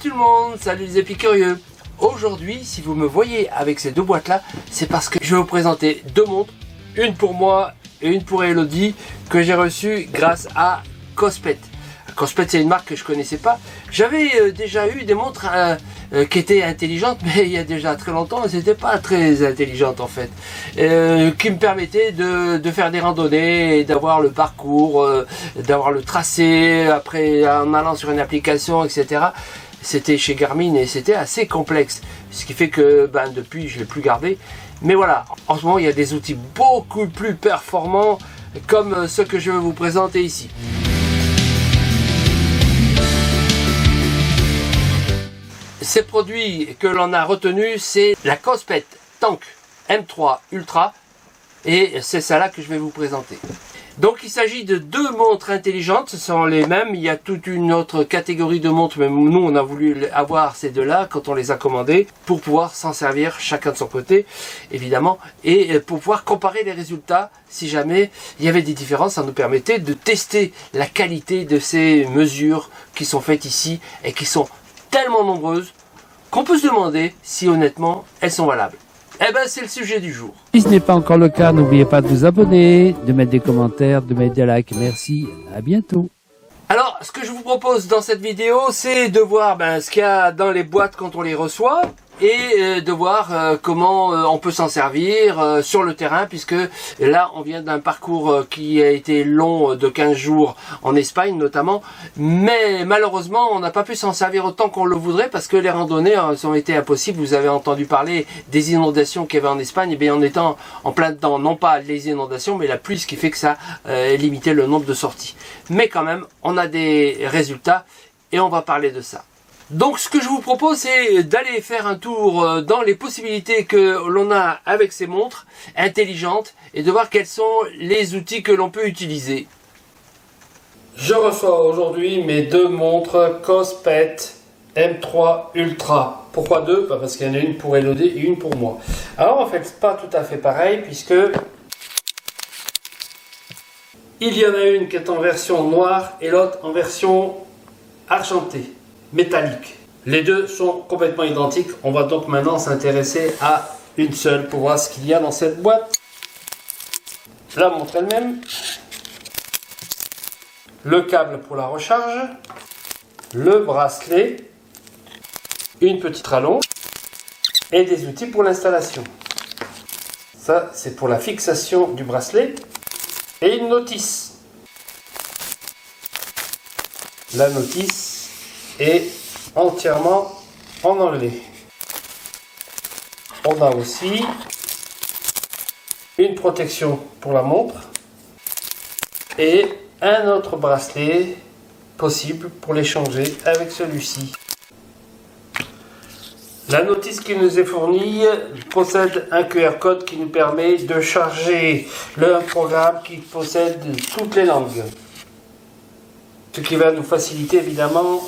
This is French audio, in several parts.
tout le monde, salut les épicurieux. Aujourd'hui, si vous me voyez avec ces deux boîtes là, c'est parce que je vais vous présenter deux montres, une pour moi et une pour Elodie, que j'ai reçues grâce à Kospet. Kospet, c'est une marque que je connaissais pas. J'avais déjà eu des montres qui étaient intelligentes, mais il y a déjà très longtemps, elles n'étaient pas très intelligentes en fait, qui me permettaient de faire des randonnées, et d'avoir le parcours, d'avoir le tracé, après en allant sur une application, etc. C'était chez Garmin et c'était assez complexe, ce qui fait que depuis je ne l'ai plus gardé. Mais voilà, en ce moment il y a des outils beaucoup plus performants comme ceux que je vais vous présenter ici. Ces produits que l'on a retenus, c'est la Kospet Tank M3 Ultra et c'est celle-là que je vais vous présenter. Donc il s'agit de deux montres intelligentes, ce sont les mêmes, il y a toute une autre catégorie de montres, mais nous on a voulu avoir ces deux-là quand on les a commandées pour pouvoir s'en servir chacun de son côté évidemment et pour pouvoir comparer les résultats si jamais il y avait des différences. Ça nous permettait de tester la qualité de ces mesures qui sont faites ici et qui sont tellement nombreuses qu'on peut se demander si honnêtement elles sont valables. Eh ben c'est le sujet du jour. Si ce n'est pas encore le cas, n'oubliez pas de vous abonner, de mettre des commentaires, de mettre des likes. Merci, à bientôt. Alors ce que je vous propose dans cette vidéo, c'est de voir ce qu'il y a dans les boîtes quand on les reçoit et de voir comment on peut s'en servir sur le terrain, puisque là on vient d'un parcours qui a été long de 15 jours en Espagne notamment, mais malheureusement on n'a pas pu s'en servir autant qu'on le voudrait parce que les randonnées ont été impossibles. Vous avez entendu parler des inondations qu'il y avait en Espagne, et bien en étant en plein dedans, non pas les inondations mais la pluie, ce qui fait que ça limitait le nombre de sorties, mais quand même on a des résultats et on va parler de ça. Donc ce que je vous propose, c'est d'aller faire un tour dans les possibilités que l'on a avec ces montres intelligentes et de voir quels sont les outils que l'on peut utiliser. Je reçois aujourd'hui mes deux montres Kospet M3 Ultra. Pourquoi deux? Parce qu'il y en a une pour Elodie et une pour moi. Alors en fait, c'est pas tout à fait pareil puisque il y en a une qui est en version noire et l'autre en version argentée, métallique. Les deux sont complètement identiques. On va donc maintenant s'intéresser à une seule pour voir ce qu'il y a dans cette boîte. La montre elle-même, le câble pour la recharge, le bracelet, une petite rallonge et des outils pour l'installation. Ça, c'est pour la fixation du bracelet. Et une notice. La notice est entièrement en anglais. On a aussi une protection pour la montre et un autre bracelet possible pour l'échanger avec celui-ci. La notice qui nous est fournie possède un QR code qui nous permet de charger un programme qui possède toutes les langues. Ce qui va nous faciliter évidemment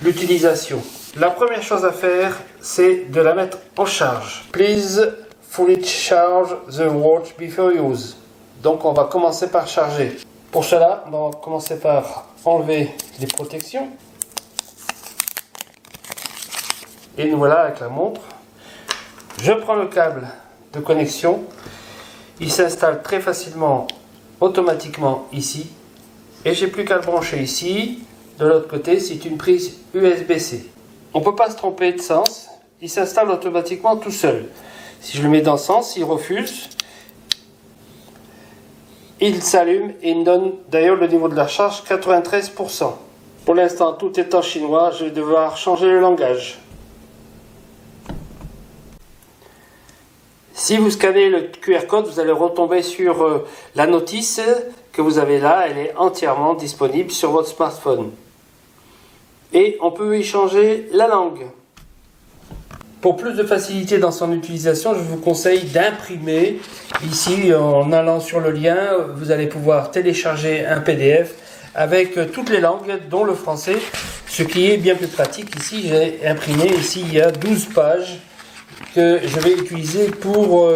l'utilisation. La première chose à faire, c'est de la mettre en charge. Please fully charge the watch before use. Donc on va commencer par charger. Pour cela, on va commencer par enlever les protections. Et nous voilà avec la montre. Je prends le câble de connexion. Il s'installe très facilement, automatiquement ici. Et j'ai plus qu'à le brancher ici. De l'autre côté, c'est une prise USB-C. On ne peut pas se tromper de sens. Il s'installe automatiquement tout seul. Si je le mets dans ce sens, il refuse. Il s'allume et il me donne d'ailleurs le niveau de la charge 93%. Pour l'instant, tout est en chinois. Je vais devoir changer le langage. Si vous scannez le QR code, vous allez retomber sur la notice que vous avez là. Elle est entièrement disponible sur votre smartphone. Et on peut y changer la langue. Pour plus de facilité dans son utilisation, je vous conseille d'imprimer. Ici, en allant sur le lien, vous allez pouvoir télécharger un PDF avec toutes les langues, dont le français, ce qui est bien plus pratique. Ici, j'ai imprimé, ici il y a 12 pages que je vais utiliser pour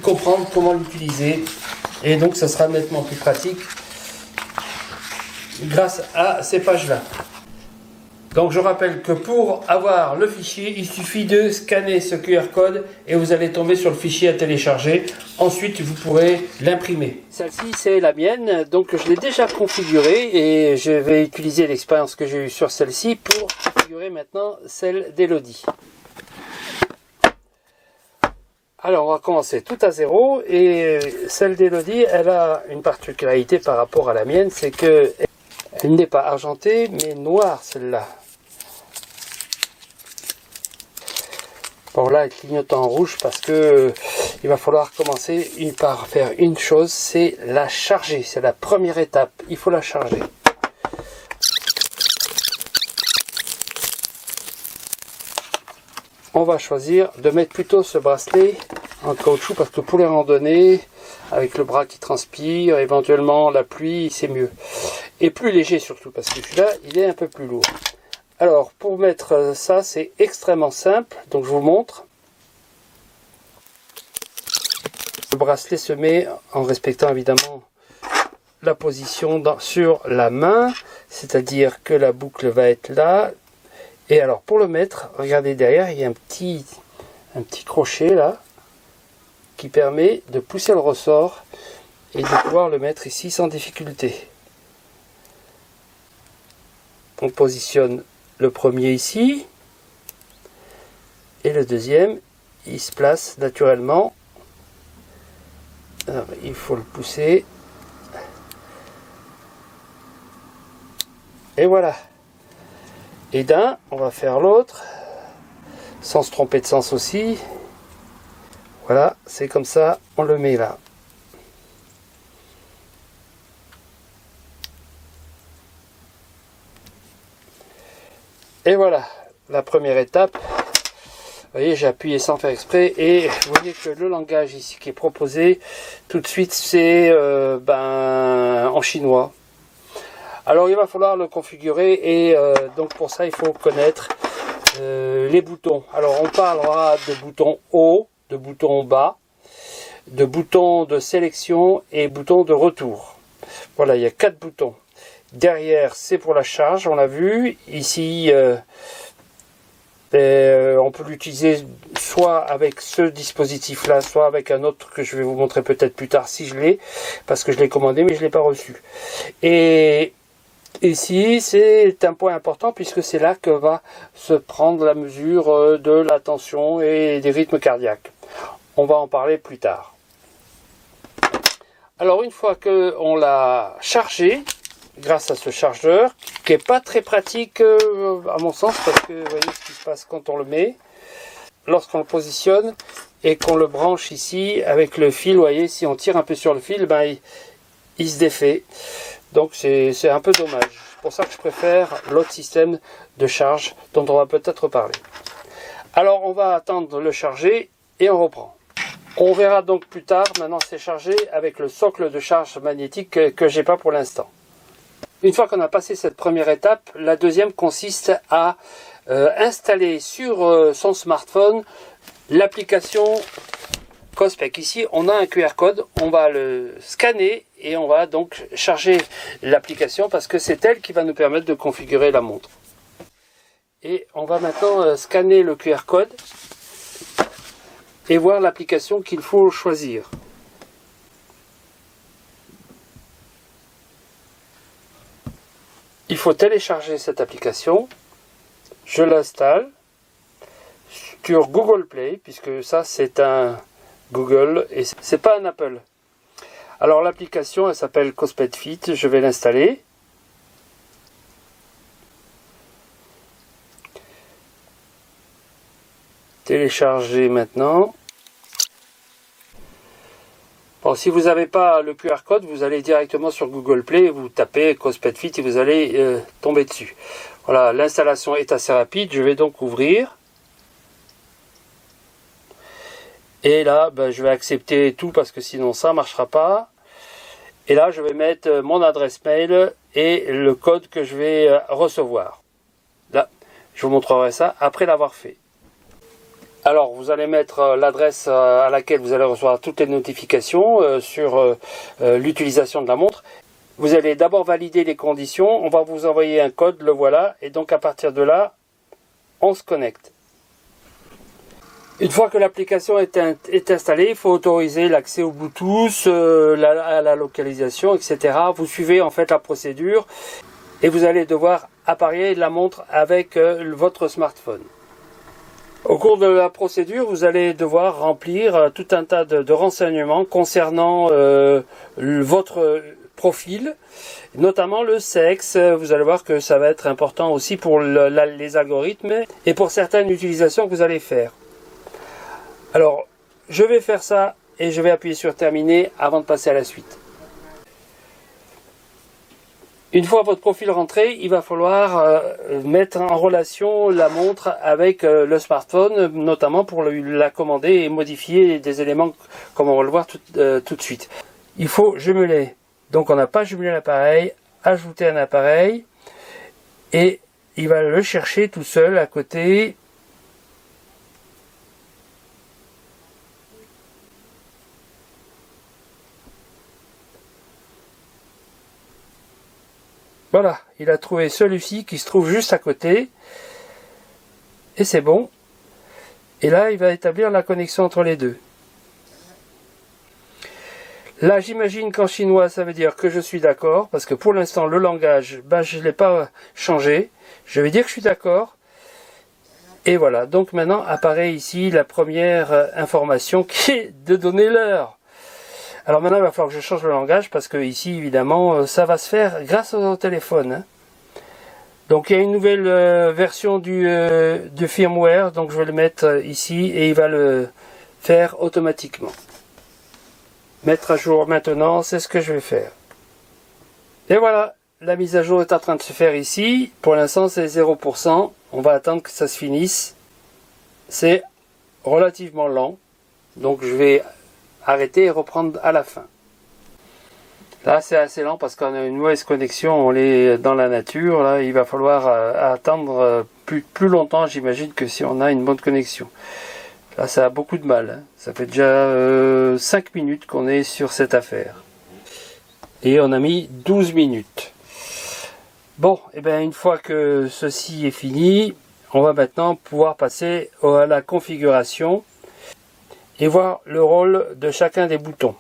comprendre comment l'utiliser, et donc ça sera nettement plus pratique grâce à ces pages là. Donc je rappelle que pour avoir le fichier, il suffit de scanner ce QR code et vous allez tomber sur le fichier à télécharger. Ensuite, vous pourrez l'imprimer. Celle-ci, c'est la mienne, donc je l'ai déjà configurée et je vais utiliser l'expérience que j'ai eue sur celle-ci pour configurer maintenant celle d'Elodie. Alors on va commencer tout à zéro et celle d'Elodie, elle a une particularité par rapport à la mienne, c'est que elle n'est pas argentée mais noire celle-là. Bon là elle clignote en rouge parce que il va falloir commencer par faire une chose, c'est la charger, c'est la première étape, il faut la charger. On va choisir de mettre plutôt ce bracelet en caoutchouc parce que pour les randonnées, avec le bras qui transpire, éventuellement la pluie, c'est mieux. Et plus léger surtout parce que celui-là, il est un peu plus lourd. Alors pour mettre ça, c'est extrêmement simple, donc je vous montre. Le bracelet se met en respectant évidemment la position sur la main, c'est-à-dire que la boucle va être là. Et alors pour le mettre, regardez derrière, il y a un petit crochet là qui permet de pousser le ressort et de pouvoir le mettre ici sans difficulté. On positionne le premier ici et le deuxième, il se place naturellement. Alors, il faut le pousser. Et voilà. Et d'un, on va faire l'autre, sans se tromper de sens aussi. Voilà, c'est comme ça, on le met là. Et voilà, la première étape. Vous voyez, j'ai appuyé sans faire exprès et vous voyez que le langage ici qui est proposé, tout de suite, c'est en chinois. Alors il va falloir le configurer et donc pour ça il faut connaître les boutons. Alors on parlera de boutons haut, de boutons bas, de boutons de sélection et boutons de retour. Voilà, il y a 4 boutons. Derrière c'est pour la charge, on l'a vu. Ici on peut l'utiliser soit avec ce dispositif là, soit avec un autre que je vais vous montrer peut-être plus tard si je l'ai, parce que je l'ai commandé mais je ne l'ai pas reçu. Et ici, c'est un point important puisque c'est là que va se prendre la mesure de la tension et des rythmes cardiaques. On va en parler plus tard. Alors une fois qu'on l'a chargé, grâce à ce chargeur, qui n'est pas très pratique à mon sens parce que vous voyez ce qui se passe quand on le met, lorsqu'on le positionne et qu'on le branche ici avec le fil, vous voyez, si on tire un peu sur le fil, il se défait. Donc c'est un peu dommage. C'est pour ça que je préfère l'autre système de charge dont on va peut-être parler. Alors on va attendre le charger et on reprend. On verra donc plus tard, maintenant c'est chargé avec le socle de charge magnétique que j'ai pas pour l'instant. Une fois qu'on a passé cette première étape, la deuxième consiste à installer sur son smartphone l'application Cospec. Ici, on a un QR code, on va le scanner et on va donc charger l'application parce que c'est elle qui va nous permettre de configurer la montre. Et on va maintenant scanner le QR code et voir l'application qu'il faut choisir. Il faut télécharger cette application. Je l'installe sur Google Play puisque ça c'est un Google et c'est pas un Apple. Alors l'application elle s'appelle Cospec Fit, je vais l'installer. Télécharger maintenant. Bon, si vous n'avez pas le QR code, vous allez directement sur Google Play, vous tapez Cospec Fit et vous allez tomber dessus. Voilà, l'installation est assez rapide, je vais donc ouvrir. Et là, je vais accepter tout parce que sinon ça ne marchera pas. Et là, je vais mettre mon adresse mail et le code que je vais recevoir. Là, je vous montrerai ça après l'avoir fait. Alors, vous allez mettre l'adresse à laquelle vous allez recevoir toutes les notifications sur l'utilisation de la montre. Vous allez d'abord valider les conditions, on va vous envoyer un code, le voilà, et donc à partir de là, on se connecte. Une fois que l'application est installée, il faut autoriser l'accès au Bluetooth, à la localisation, etc. Vous suivez en fait la procédure et vous allez devoir appareiller la montre avec votre smartphone. Au cours de la procédure, vous allez devoir remplir tout un tas de renseignements concernant votre profil, notamment le sexe. Vous allez voir que ça va être important aussi pour les algorithmes et pour certaines utilisations que vous allez faire. Alors, je vais faire ça et je vais appuyer sur terminer avant de passer à la suite. Une fois votre profil rentré, il va falloir mettre en relation la montre avec le smartphone, notamment pour la commander et modifier des éléments comme on va le voir tout de suite. Il faut jumeler. Donc on n'a pas jumelé l'appareil, ajouter un appareil et il va le chercher tout seul à côté. Voilà, il a trouvé celui-ci qui se trouve juste à côté. Et c'est bon. Et là, il va établir la connexion entre les deux. Là, j'imagine qu'en chinois, ça veut dire que je suis d'accord. Parce que pour l'instant, le langage, je ne l'ai pas changé. Je vais dire que je suis d'accord. Et voilà, donc maintenant apparaît ici la première information qui est de donner l'heure. Alors maintenant, il va falloir que je change le langage parce que ici, évidemment, ça va se faire grâce au téléphone. Hein. Donc il y a une nouvelle version du firmware, donc je vais le mettre ici et il va le faire automatiquement. Mettre à jour maintenant, c'est ce que je vais faire. Et voilà, la mise à jour est en train de se faire ici. Pour l'instant, c'est 0%. On va attendre que ça se finisse. C'est relativement lent, donc je vais arrêter et reprendre à la fin. Là c'est assez lent parce qu'on a une mauvaise connexion, on est dans la nature, là il va falloir attendre plus longtemps j'imagine que si on a une bonne connexion. Là ça a beaucoup de mal, hein. Ça fait déjà 5 minutes qu'on est sur cette affaire. Et on a mis 12 minutes. Bon, et bien une fois que ceci est fini, on va maintenant pouvoir passer à la configuration et voir le rôle de chacun des boutons.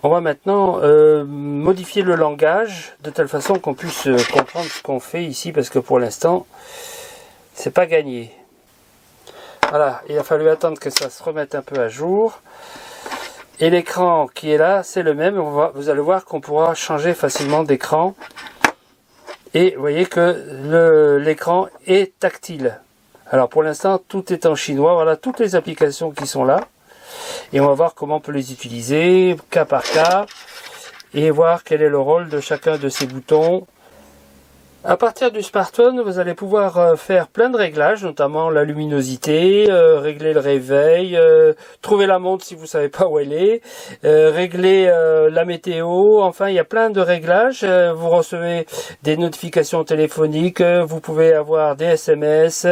On va maintenant modifier le langage de telle façon qu'on puisse comprendre ce qu'on fait ici parce que pour l'instant c'est pas gagné. Voilà, il a fallu attendre que ça se remette un peu à jour. Et l'écran qui est là, c'est le même. Vous allez voir qu'on pourra changer facilement d'écran. Et vous voyez que l'écran est tactile. Alors pour l'instant, tout est en chinois. Voilà toutes les applications qui sont là. Et on va voir comment on peut les utiliser, cas par cas. Et voir quel est le rôle de chacun de ces boutons. À partir du smartphone, vous allez pouvoir faire plein de réglages, notamment la luminosité, régler le réveil, trouver la montre si vous ne savez pas où elle est, régler la météo, enfin il y a plein de réglages. Vous recevez des notifications téléphoniques, vous pouvez avoir des SMS,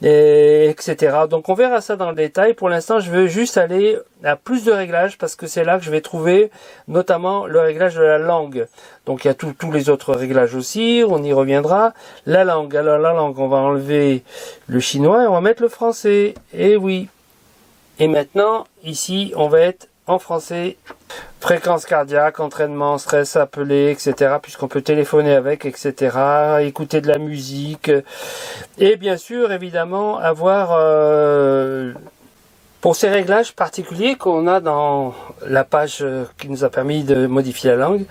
etc. Donc on verra ça dans le détail. Pour l'instant, je veux juste aller à plus de réglages parce que c'est là que je vais trouver notamment le réglage de la langue. Donc il y a tous les autres réglages aussi, on y reviendra. La langue, alors la langue, on va enlever le chinois et on va mettre le français. Et oui. Et maintenant, ici, on va être en français. Fréquence cardiaque, entraînement, stress appelé, etc. Puisqu'on peut téléphoner avec, etc. Écouter de la musique. Et bien sûr, évidemment, avoir... pour ces réglages particuliers qu'on a dans la page qui nous a permis de modifier la langue,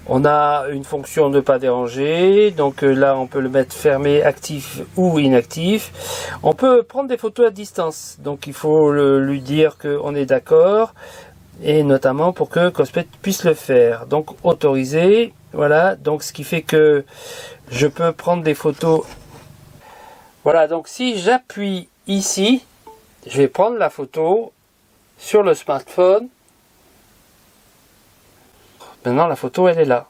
on a une fonction ne pas déranger. Donc là, on peut le mettre fermé, actif ou inactif. On peut prendre des photos à distance. Donc il faut lui dire qu'on est d'accord. Et notamment pour que Cosplay puisse le faire. Donc autorisé. Voilà. Donc ce qui fait que je peux prendre des photos. Voilà. Donc si j'appuie ici, je vais prendre la photo sur le smartphone. Maintenant, la photo, elle est là.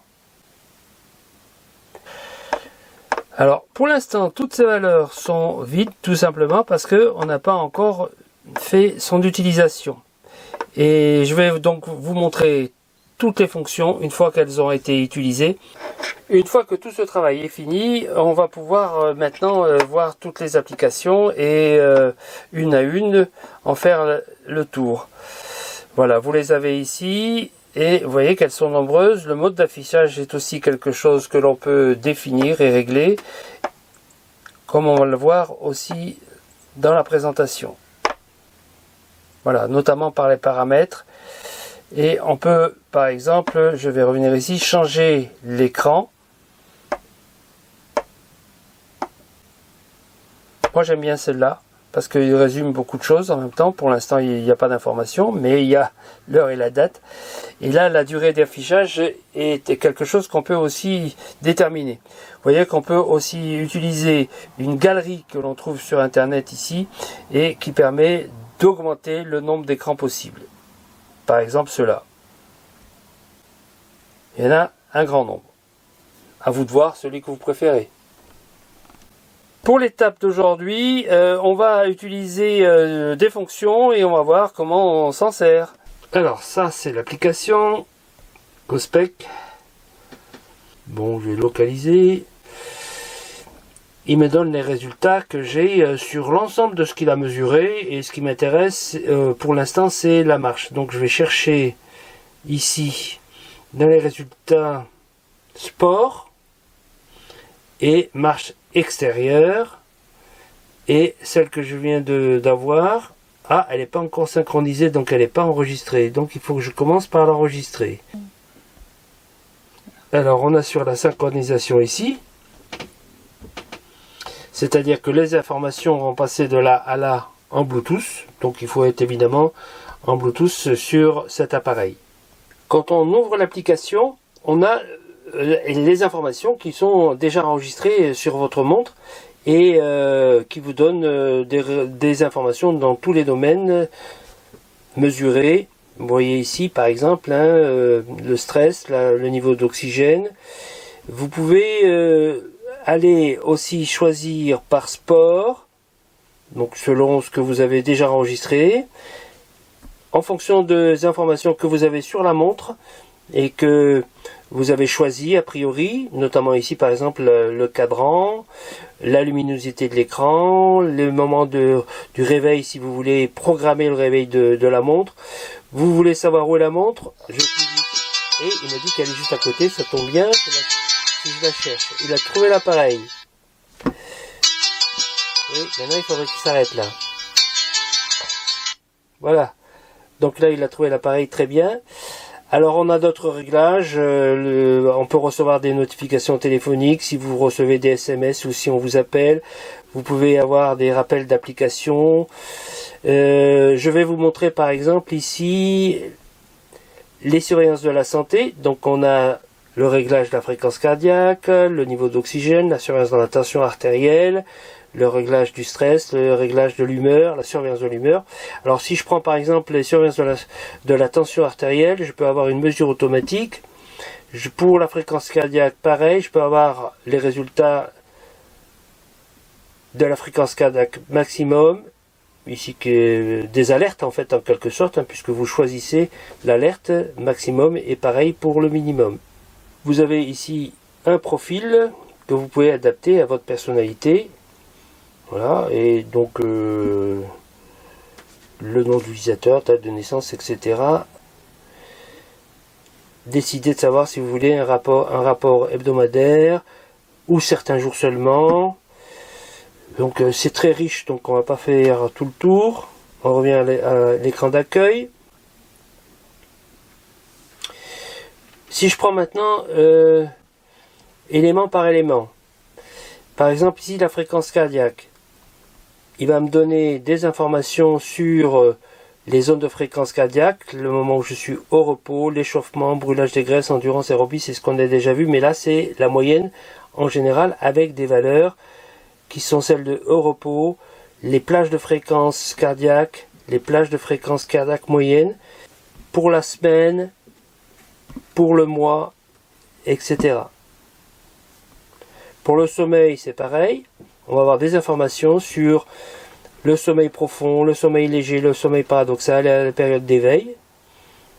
Alors, pour l'instant, toutes ces valeurs sont vides, tout simplement parce qu'on n'a pas encore fait son utilisation. Et je vais donc vous montrer toutes les fonctions une fois qu'elles ont été utilisées. Une fois que tout ce travail est fini, on va pouvoir maintenant voir toutes les applications et une à une en faire le tour. Voilà, vous les avez ici et vous voyez qu'elles sont nombreuses. Le mode d'affichage est aussi quelque chose que l'on peut définir et régler, comme on va le voir aussi dans la présentation. Voilà, notamment par les paramètres. Et on peut, par exemple, je vais revenir ici, changer l'écran. Moi j'aime bien celle-là, parce qu'il résume beaucoup de choses en même temps. Pour l'instant, il n'y a pas d'informations, mais il y a l'heure et la date. Et là, la durée d'affichage est quelque chose qu'on peut aussi déterminer. Vous voyez qu'on peut aussi utiliser une galerie que l'on trouve sur Internet ici, et qui permet d'augmenter le nombre d'écrans possibles. Par exemple, ceux-là. Il y en a un grand nombre. À vous de voir celui que vous préférez. Pour l'étape d'aujourd'hui, on va utiliser des fonctions et on va voir comment on s'en sert. Alors ça, c'est l'application Cospec. Bon, je vais localiser. Il me donne les résultats que j'ai sur l'ensemble de ce qu'il a mesuré, et ce qui m'intéresse pour l'instant, c'est la marche. Donc je vais chercher ici dans les résultats sport et marche extérieure, et celle que je viens d'avoir, elle n'est pas encore synchronisée, donc elle n'est pas enregistrée, donc il faut que je commence par l'enregistrer. Alors on assure la synchronisation ici. C'est-à-dire que les informations vont passer de là à là en Bluetooth. Donc il faut être évidemment en Bluetooth sur cet appareil. Quand on ouvre l'application, on a les informations qui sont déjà enregistrées sur votre montre et qui vous donnent des informations dans tous les domaines mesurés. Vous voyez ici par exemple le stress, le niveau d'oxygène. Vous pouvez allez aussi choisir par sport, donc selon ce que vous avez déjà enregistré, en fonction des informations que vous avez sur la montre et que vous avez choisi a priori, notamment ici par exemple le cadran, la luminosité de l'écran, le moment du réveil si vous voulez programmer le réveil de la montre. Vous voulez savoir où est la montre, je clique ici et il m'a dit qu'elle est juste à côté, ça tombe bien. Si je la cherche, il a trouvé l'appareil. Oui, maintenant il faudrait qu'il s'arrête là. Voilà. Donc là il a trouvé l'appareil très bien. Alors on a d'autres réglages. On peut recevoir des notifications téléphoniques si vous recevez des SMS ou si on vous appelle. Vous pouvez avoir des rappels d'applications. Je vais vous montrer par exemple ici les surveillances de la santé. Donc on a le réglage de la fréquence cardiaque, le niveau d'oxygène, la surveillance de la tension artérielle, le réglage du stress, le réglage de l'humeur, la surveillance de l'humeur. Alors si je prends par exemple les surveillances de la tension artérielle, je peux avoir une mesure automatique. Pour la fréquence cardiaque, pareil, je peux avoir les résultats de la fréquence cardiaque maximum, ici des alertes en fait en quelque sorte, puisque vous choisissez l'alerte maximum, et pareil pour le minimum. Vous avez ici un profil que vous pouvez adapter à votre personnalité. Voilà, et donc le nom de l'utilisateur, date de naissance, etc. Décidez de savoir si vous voulez un rapport hebdomadaire ou certains jours seulement. Donc c'est très riche, donc on va pas faire tout le tour. On revient à l'écran d'accueil. Si je prends maintenant élément par élément, par exemple ici la fréquence cardiaque, il va me donner des informations sur les zones de fréquence cardiaque, le moment où je suis au repos, l'échauffement, brûlage des graisses, endurance, aérobie, c'est ce qu'on a déjà vu, mais là c'est la moyenne en général avec des valeurs qui sont celles de au repos, les plages de fréquence cardiaque, les plages de fréquence cardiaque moyenne, pour la semaine, pour le mois, etc. Pour le sommeil, c'est pareil. On va avoir des informations sur le sommeil profond, le sommeil léger, le sommeil paradoxal et la période d'éveil,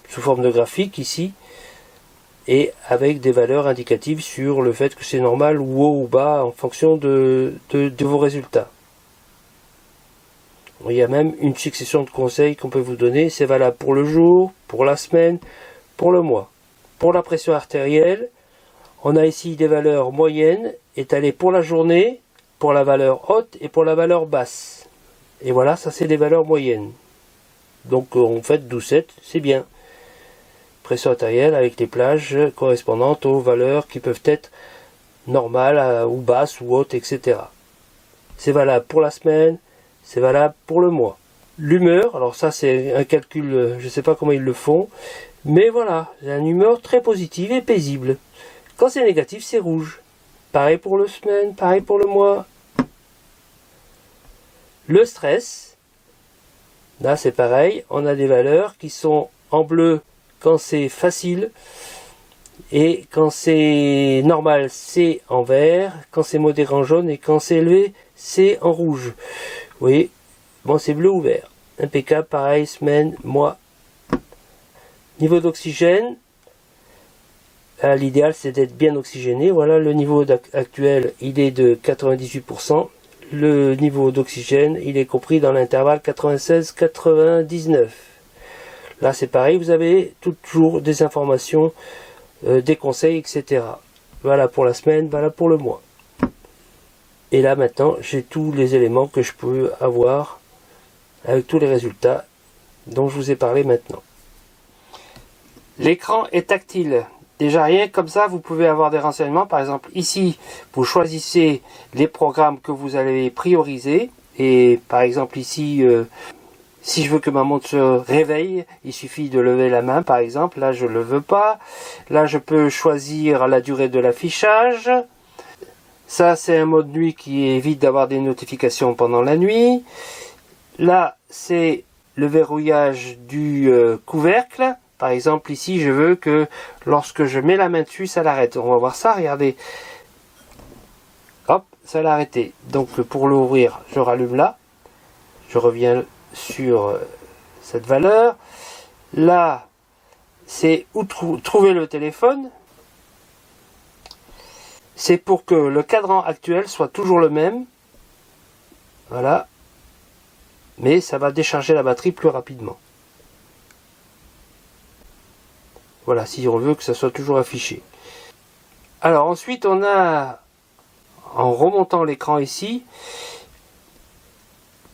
sous forme de graphique ici. et avec des valeurs indicatives sur le fait que c'est normal ou haut ou bas en fonction de vos résultats. Il y a même une succession de conseils qu'on peut vous donner. C'est valable pour le jour, pour la semaine, pour le mois. Pour la pression artérielle, on a ici des valeurs moyennes étalées pour la journée, pour la valeur haute et pour la valeur basse. Et voilà, ça c'est des valeurs moyennes. Donc en fait 12,7, c'est bien. Pression artérielle avec les plages correspondantes aux valeurs qui peuvent être normales ou basses ou hautes, etc. C'est valable pour la semaine, c'est valable pour le mois. L'humeur, alors ça c'est un calcul, je ne sais pas comment ils le font, mais voilà, j'ai une humeur très positive et paisible. Quand c'est négatif, c'est rouge. Pareil pour le semaine, pareil pour le mois. Le stress, là c'est pareil, on a des valeurs qui sont en bleu quand c'est facile, et quand c'est normal, c'est en vert, quand c'est modéré en jaune, et quand c'est élevé, c'est en rouge. Vous voyez, bon c'est bleu ou vert. Impeccable, pareil, semaine, mois. Niveau d'oxygène, l'idéal c'est d'être bien oxygéné. Voilà, le niveau actuel, il est de 98%. Le niveau d'oxygène, il est compris dans l'intervalle 96-99. Là c'est pareil, vous avez toujours des informations, des conseils, etc. Voilà pour la semaine, voilà pour le mois. Et là maintenant, j'ai tous les éléments que je peux avoir avec tous les résultats dont je vous ai parlé maintenant. L'écran est tactile. Déjà rien comme ça, vous pouvez avoir des renseignements. Par exemple, ici, vous choisissez les programmes que vous allez prioriser. Et par exemple ici, si je veux que ma montre se réveille, il suffit de lever la main par exemple. Là, je ne le veux pas. Là, je peux choisir la durée de l'affichage. Ça, c'est un mode nuit qui évite d'avoir des notifications pendant la nuit. Là, c'est le verrouillage du couvercle. Par exemple, ici, je veux que lorsque je mets la main dessus, ça l'arrête. On va voir ça, regardez. Hop, ça l'a arrêté. Donc, pour l'ouvrir, je rallume là. Je reviens sur cette valeur. Là, c'est où trouver le téléphone. C'est pour que le cadran actuel soit toujours le même. Voilà. Mais ça va décharger la batterie plus rapidement. Voilà, si on veut que ça soit toujours affiché. Alors ensuite, on a, en remontant l'écran ici,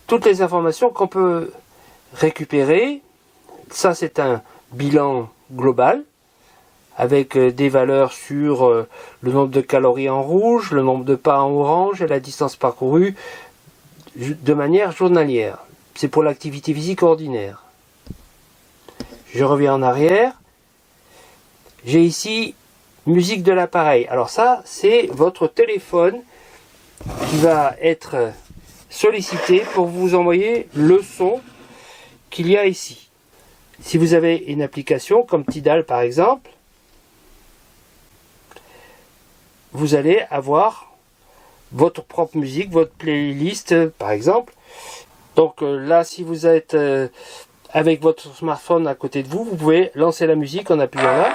toutes les informations qu'on peut récupérer. Ça, c'est un bilan global, avec des valeurs sur le nombre de calories en rouge, le nombre de pas en orange et la distance parcourue de manière journalière. C'est pour l'activité physique ordinaire. Je reviens en arrière. J'ai ici musique de l'appareil. Alors ça, c'est votre téléphone qui va être sollicité pour vous envoyer le son qu'il y a ici. Si vous avez une application comme Tidal par exemple, vous allez avoir votre propre musique, votre playlist par exemple. Donc là, si vous êtes avec votre smartphone à côté de vous, vous pouvez lancer la musique en appuyant là.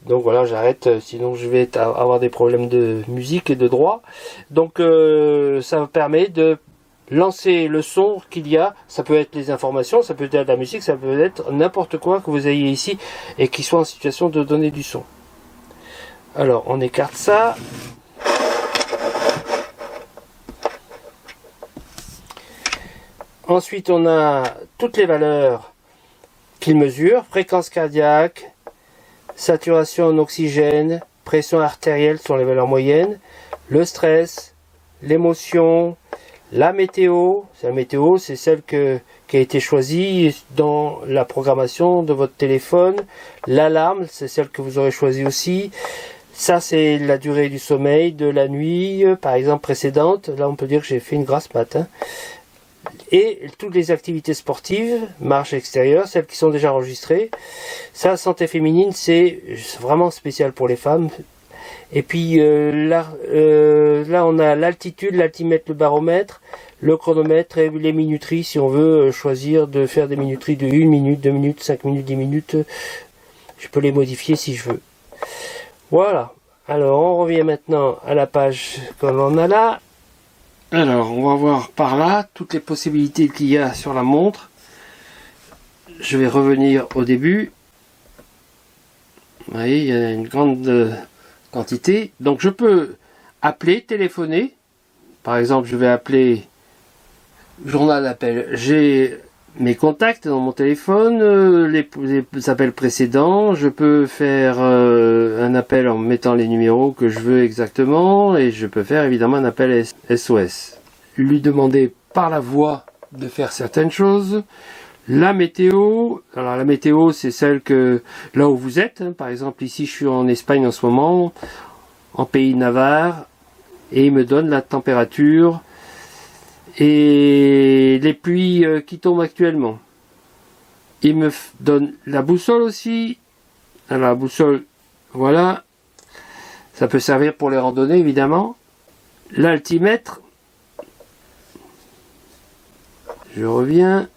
Donc voilà, j'arrête, sinon je vais avoir des problèmes de musique et de droit. Donc ça me permet de lancer le son qu'il y a. Ça peut être les informations, ça peut être la musique, ça peut être n'importe quoi que vous ayez ici et qui soit en situation de donner du son. Alors on écarte ça. Ensuite on a toutes les valeurs qu'il mesure, fréquence cardiaque, saturation en oxygène, pression artérielle sont les valeurs moyennes, le stress, l'émotion, la météo. La météo, c'est celle qui a été choisie dans la programmation de votre téléphone. L'alarme, c'est celle que vous aurez choisie aussi. Ça, c'est la durée du sommeil de la nuit, par exemple précédente. Là, on peut dire que j'ai fait une grasse mat. Et toutes les activités sportives, marche extérieure, celles qui sont déjà enregistrées. Ça, santé féminine, c'est vraiment spécial pour les femmes. Et puis là on a l'altitude, l'altimètre, le baromètre, le chronomètre et les minuteries si on veut choisir de faire des minuteries de 1 minute, 2 minutes, 5 minutes, 10 minutes. Je peux les modifier si je veux. Voilà. Alors on revient maintenant à la page qu'on a là. Alors on va voir par là toutes les possibilités qu'il y a sur la montre. Je vais revenir au début. Vous voyez, il y a une grande quantité. Donc je peux appeler, téléphoner. Par exemple, je vais appeler journal d'appel. J'ai mes contacts dans mon téléphone, les appels précédents. Je peux faire un appel en mettant les numéros que je veux exactement. Et je peux faire évidemment un appel SOS. Lui demander par la voix de faire certaines choses. La météo, alors la météo c'est celle que là où vous êtes, hein. Par exemple ici je suis en Espagne en ce moment, en pays de Navarre, et il me donne la température et les pluies qui tombent actuellement. Il me donne la boussole aussi, alors la boussole, voilà, ça peut servir pour les randonnées évidemment. L'altimètre, je reviens.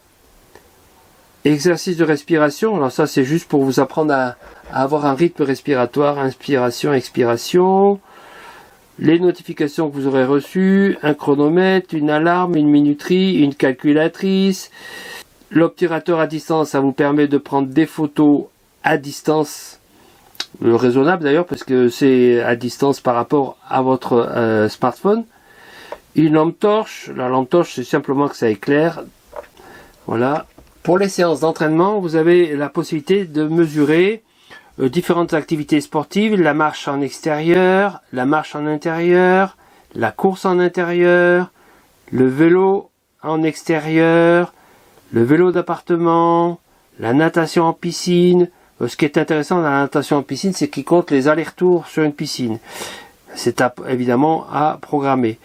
Exercice de respiration, alors ça c'est juste pour vous apprendre à avoir un rythme respiratoire, inspiration, expiration, les notifications que vous aurez reçues, un chronomètre, une alarme, une minuterie, une calculatrice, l'obturateur à distance, ça vous permet de prendre des photos à distance, raisonnable d'ailleurs parce que c'est à distance par rapport à votre smartphone, une lampe torche, la lampe torche c'est simplement que ça éclaire, voilà. Pour les séances d'entraînement, vous avez la possibilité de mesurer différentes activités sportives, la marche en extérieur, la marche en intérieur, la course en intérieur, le vélo en extérieur, le vélo d'appartement, la natation en piscine. Ce qui est intéressant dans la natation en piscine, c'est qu'il compte les allers-retours sur une piscine. C'est évidemment à programmer.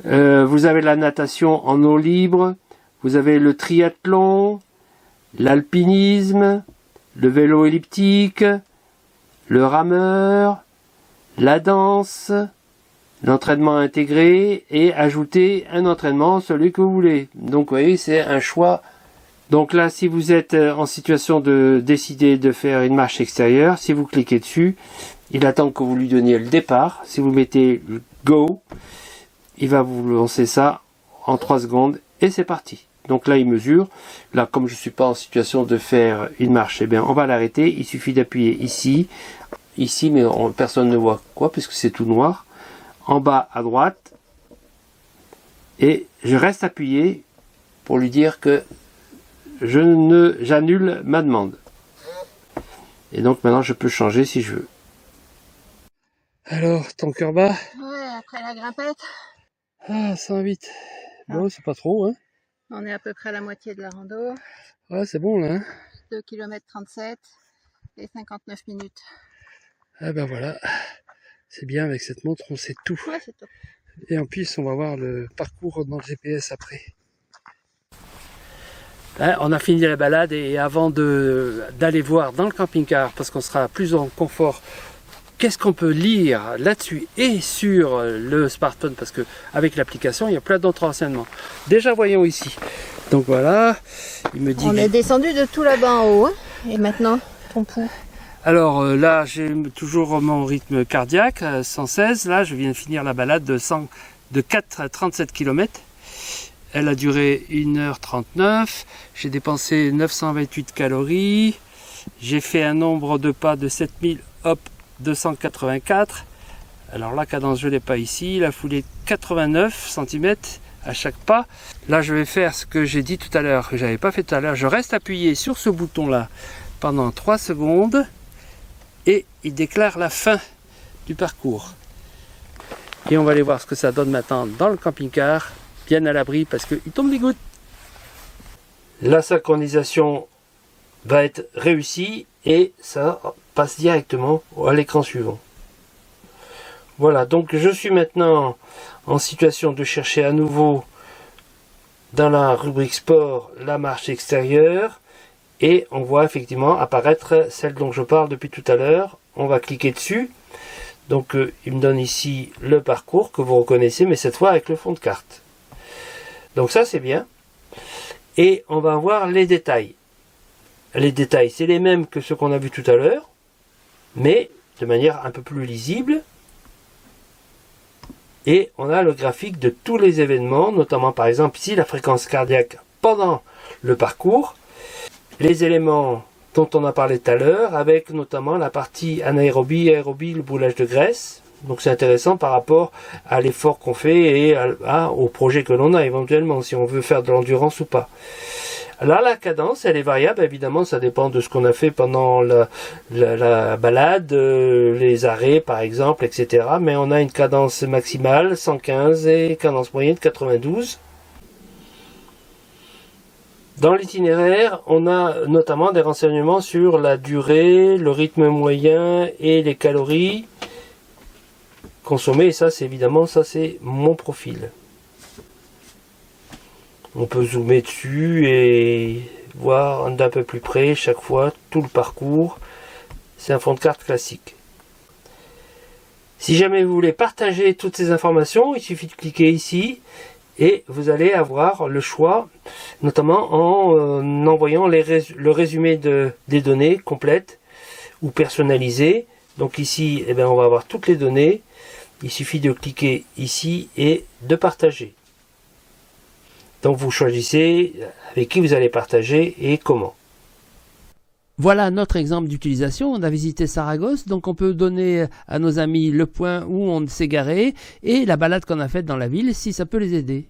Vous avez la natation en eau libre. Vous avez le triathlon, l'alpinisme, le vélo elliptique, le rameur, la danse, l'entraînement intégré et ajouter un entraînement, celui que vous voulez. Donc vous voyez, c'est un choix. Donc là, si vous êtes en situation de décider de faire une marche extérieure, si vous cliquez dessus, il attend que vous lui donniez le départ. Si vous mettez Go, il va vous lancer ça en 3 secondes et c'est parti. Donc là, il mesure. Là, comme je ne suis pas en situation de faire une marche, eh bien, on va l'arrêter. Il suffit d'appuyer ici. Ici, mais personne ne voit quoi, puisque c'est tout noir. En bas, à droite. Et je reste appuyé pour lui dire que j'annule ma demande. Et donc, maintenant, je peux changer si je veux. Alors, ton cœur bat? Ouais, après la grimpette. Ah, 108. Bon, c'est pas trop, hein. On est à peu près à la moitié de la rando. Ouais, c'est bon, là. Hein. 2 km 37 et 59 minutes. Ah ben voilà. C'est bien, avec cette montre, on sait tout. Ouais, c'est top. Et en plus, on va voir le parcours dans le GPS après. Hein, on a fini la balade et avant d'aller voir dans le camping-car, parce qu'on sera plus en confort, qu'est-ce qu'on peut lire là-dessus et sur le smartphone, parce que avec l'application, il y a plein d'autres renseignements. Déjà, voyons ici. Donc voilà, il me dit... On est descendu de tout là-bas en haut. Hein. Et maintenant, ton pouls. Alors là, j'ai toujours mon rythme cardiaque, 116. Là, je viens de finir la balade de 37 km. Elle a duré 1h39. J'ai dépensé 928 calories. J'ai fait un nombre de pas de 7284. Alors la cadence, je ne l'ai pas ici. La foulée, 89 cm à chaque pas. Là, je vais faire ce que j'ai dit tout à l'heure, que je n'avais pas fait tout à l'heure. Je reste appuyé sur ce bouton-là pendant 3 secondes. Et il déclare la fin du parcours. Et on va aller voir ce que ça donne maintenant dans le camping-car, bien à l'abri parce qu'il tombe des gouttes. La synchronisation va être réussie et ça passe directement à l'écran suivant. Voilà, donc je suis maintenant en situation de chercher à nouveau dans la rubrique sport la marche extérieure. Et on voit effectivement apparaître celle dont je parle depuis tout à l'heure. On va cliquer dessus. Donc il me donne ici le parcours que vous reconnaissez, mais cette fois avec le fond de carte. Donc ça c'est bien. Et on va voir les détails. Les détails, c'est les mêmes que ceux qu'on a vus tout à l'heure, mais de manière un peu plus lisible. Et on a le graphique de tous les événements, notamment par exemple ici la fréquence cardiaque pendant le parcours, les éléments dont on a parlé tout à l'heure, avec notamment la partie anaérobie, aérobie, le brûlage de graisse. Donc c'est intéressant par rapport à l'effort qu'on fait et au projet que l'on a éventuellement, si on veut faire de l'endurance ou pas. Là, la cadence, elle est variable, évidemment, ça dépend de ce qu'on a fait pendant la balade, les arrêts par exemple, etc. Mais on a une cadence maximale, 115, et cadence moyenne, 92. Dans l'itinéraire, on a notamment des renseignements sur la durée, le rythme moyen et les calories consommées. Et ça, c'est évidemment, ça c'est mon profil. On peut zoomer dessus et voir d'un peu plus près chaque fois tout le parcours. C'est un fond de carte classique. Si jamais vous voulez partager toutes ces informations, il suffit de cliquer ici et vous allez avoir le choix, notamment en envoyant le résumé des données complètes ou personnalisées. Donc ici, eh bien, on va avoir toutes les données. Il suffit de cliquer ici et de partager. Donc vous choisissez avec qui vous allez partager et comment. Voilà notre exemple d'utilisation. On a visité Saragosse, donc on peut donner à nos amis le point où on s'est garé et la balade qu'on a faite dans la ville si ça peut les aider.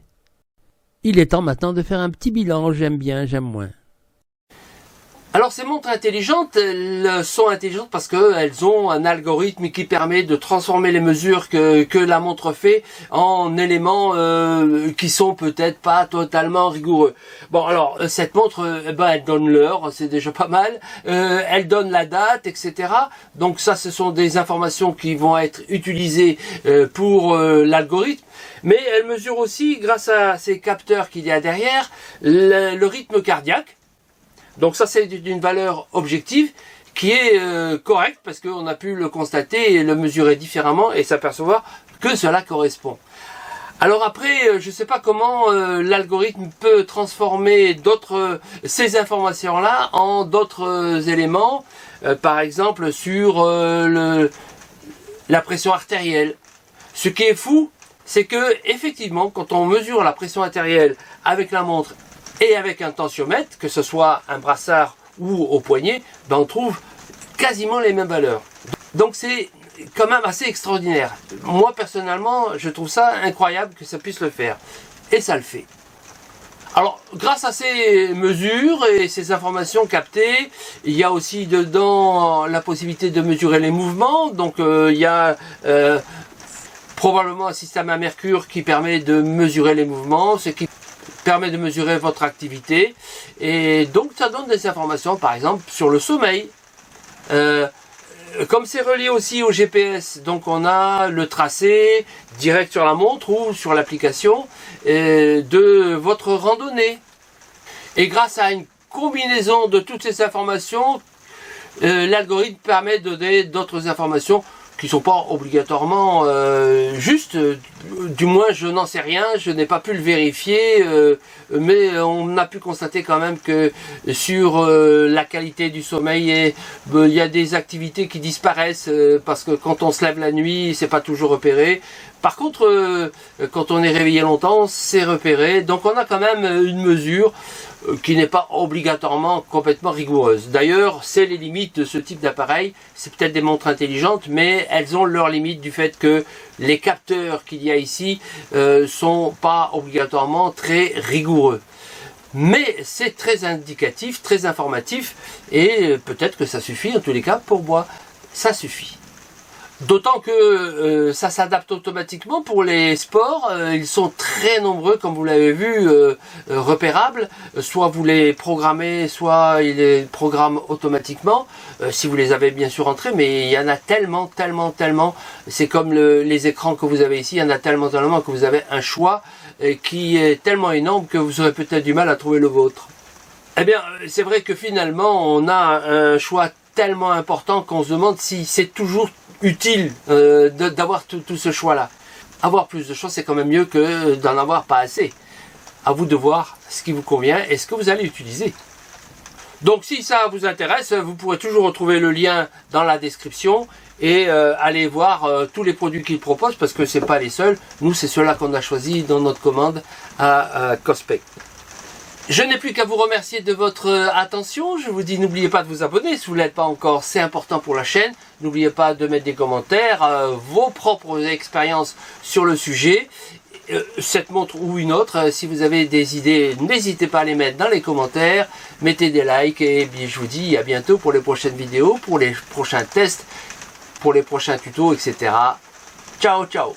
Il est temps maintenant de faire un petit bilan, j'aime bien, j'aime moins. Alors ces montres intelligentes, elles sont intelligentes parce qu'elles ont un algorithme qui permet de transformer les mesures que la montre fait en éléments qui sont peut-être pas totalement rigoureux. Bon alors cette montre, elle donne l'heure, c'est déjà pas mal, elle donne la date, etc. Donc ça ce sont des informations qui vont être utilisées pour l'algorithme. Mais elle mesure aussi, grâce à ces capteurs qu'il y a derrière, le rythme cardiaque. Donc ça c'est d'une valeur objective qui est correcte parce qu'on a pu le constater et le mesurer différemment et s'apercevoir que cela correspond. Alors après, je ne sais pas comment l'algorithme peut transformer ces informations-là en d'autres éléments, par exemple sur la pression artérielle. Ce qui est fou, c'est que effectivement, quand on mesure la pression artérielle avec la montre et avec un tensiomètre, que ce soit un brassard ou au poignet, ben on trouve quasiment les mêmes valeurs. Donc c'est quand même assez extraordinaire. Moi personnellement, je trouve ça incroyable que ça puisse le faire. Et ça le fait. Alors, grâce à ces mesures et ces informations captées, il y a aussi dedans la possibilité de mesurer les mouvements. Donc il y a probablement un système à mercure qui permet de mesurer les mouvements, ce qui permet de mesurer votre activité, et donc ça donne des informations par exemple sur le sommeil. Comme c'est relié aussi au GPS, donc on a le tracé direct sur la montre ou sur l'application de votre randonnée. Et grâce à une combinaison de toutes ces informations, l'algorithme permet de donner d'autres informations qui ne sont pas obligatoirement justes, du moins je n'en sais rien, je n'ai pas pu le vérifier, mais on a pu constater quand même que sur la qualité du sommeil, il y a des activités qui disparaissent parce que quand on se lève la nuit, c'est pas toujours repéré. Par contre, quand on est réveillé longtemps, c'est repéré, donc on a quand même une mesure qui n'est pas obligatoirement complètement rigoureuse. D'ailleurs, c'est les limites de ce type d'appareil. C'est peut-être des montres intelligentes, mais elles ont leurs limites du fait que les capteurs qu'il y a ici sont pas obligatoirement très rigoureux. Mais c'est très indicatif, très informatif, et peut-être que ça suffit, en tous les cas, pour moi, ça suffit. D'autant que ça s'adapte automatiquement pour les sports, ils sont très nombreux comme vous l'avez vu, repérables, soit vous les programmez, soit ils les programment automatiquement, si vous les avez bien sûr entrés, mais il y en a tellement, c'est comme les écrans que vous avez ici, il y en a tellement que vous avez un choix qui est tellement énorme que vous aurez peut-être du mal à trouver le vôtre. Eh bien, c'est vrai que finalement, on a un choix tellement important qu'on se demande si c'est toujours utile d'avoir tout ce choix-là. Avoir plus de choix, c'est quand même mieux que d'en avoir pas assez. À vous de voir ce qui vous convient et ce que vous allez utiliser. Donc si ça vous intéresse, vous pourrez toujours retrouver le lien dans la description et aller voir tous les produits qu'ils proposent parce que c'est pas les seuls. Nous, c'est ceux-là qu'on a choisis dans notre commande à Cospec. Je n'ai plus qu'à vous remercier de votre attention. Je vous dis, n'oubliez pas de vous abonner si vous ne l'êtes pas encore, c'est important pour la chaîne. N'oubliez pas de mettre des commentaires, vos propres expériences sur le sujet, cette montre ou une autre. Si vous avez des idées, n'hésitez pas à les mettre dans les commentaires, mettez des likes et bien, je vous dis à bientôt pour les prochaines vidéos, pour les prochains tests, pour les prochains tutos, etc. Ciao, ciao!